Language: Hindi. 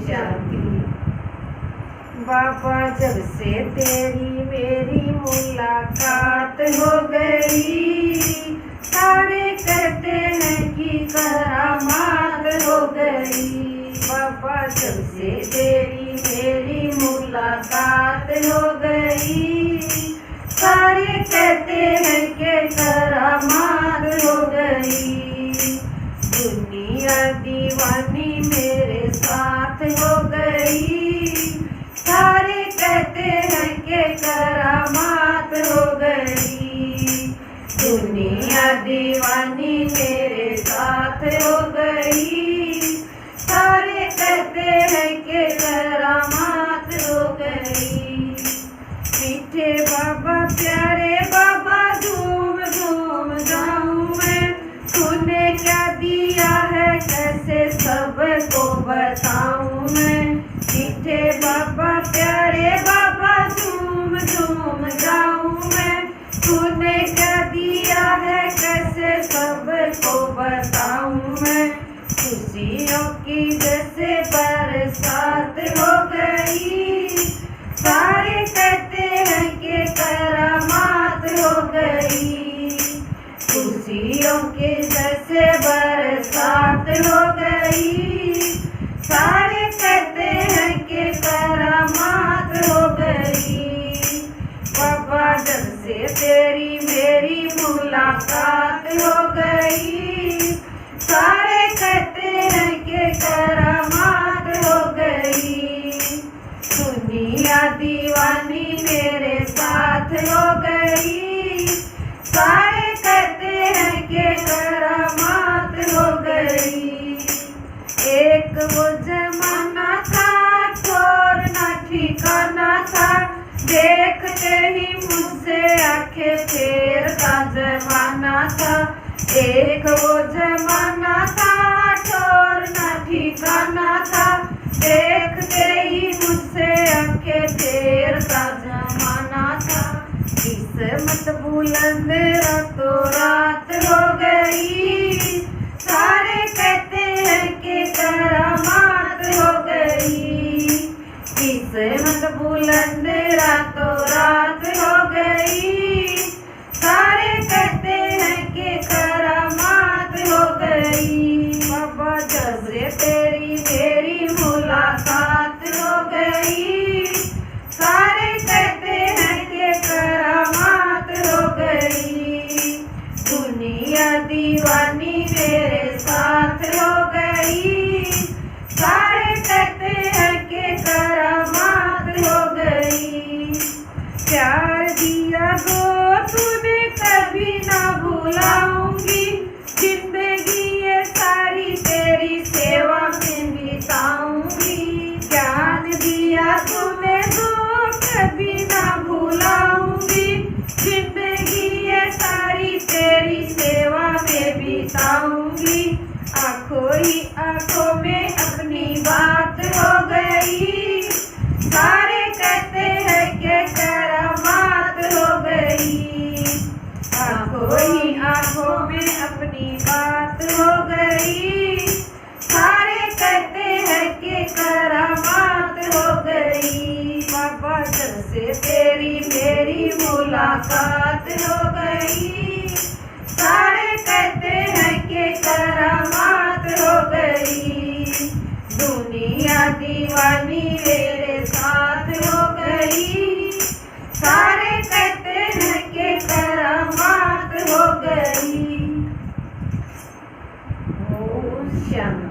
शांति। बाबा जब से तेरी मेरी मुलाकात हो गई, सारे कहते हैं कि करामात हो गई। बाबा जब से तेरी मेरी मुलाकात हो गई, सारे कहते हैं कि करामात हो गई। दुनिया दीवानी मेरे साथ हो गई, सारे कहते हैं कि करामात हो गई। दुनिया दीवानी मेरे साथ हो गई, सारे कहते हैं कि करामात हो गई। मीठे बाबा प्यारे बाबा झूम झूम जाऊं मैं, तूने क्या दिया है कैसे सबको बताऊं मैं। मीठे बाबा प्यारे बाबा झूम झूम जाऊं मैं, तूने क्या दिया है कैसे सबको बताऊं मैं। खुशियों की जैसे बरसात हो गई, सारे कहते हैं कि करामात हो गई। खुशियों की जैसे बरसात हो गई, सारे कहते हैं कि करामात हो गई। बाबा जब से तेरी मेरी मुलाकात हो गई, सारे कहते हैं कि करामात हो गई। दुनिया दीवानी मेरे साथ हो गई, सारे कहते हैं कि करामात हो गई। एक वो जमाना था छोड़ना ठिकाना था, देखते ही मुझसे आंखें फेरता जमाना था। एक वो जमाना था छोड़ना ठिकाना था, देखते ही मुझसे आंखें फेरता जमाना था। किस्मत बुलंद रातों रात हो गई, सारे कहते हैं कि करामात हो गई। किस्मत बुलंद रातों रात हो गई, सारे कहते हैं कि करामात हो गई। बाबा जब से तेरी मेरी मुलाकात हो गई, सारे कहते हैं कि करामात हो गई। दुनिया दीवानी मेरे साथ हो गई, सारे कहते हैं कि करामात हो गई। प्यार दिया गो तूने कभी ना भुलाऊंगी, जिंदगी ये सारी तेरी सेवा में बिताऊंगी। ज्ञान दिया तूने गो कभी ना भुलाऊंगी, जिंदगी ये सारी तेरी सेवा में बिताऊंगी। आंखों ही आंखों में अपनी बात हो गई, सारे कहते हैं कि करामात हो गई। आंखों ही आंखों में अपनी बात हो गई, सारे कहते हैं कि करामात हो गई। बाबा जब से तेरी मेरी मुलाकात हो गई, सारे कहते हैं कि करामात हो गई। दुनिया दीवानी मेरे साथ हो गई, सारे कहते हैं कि करामात हो गई। ओम शांति।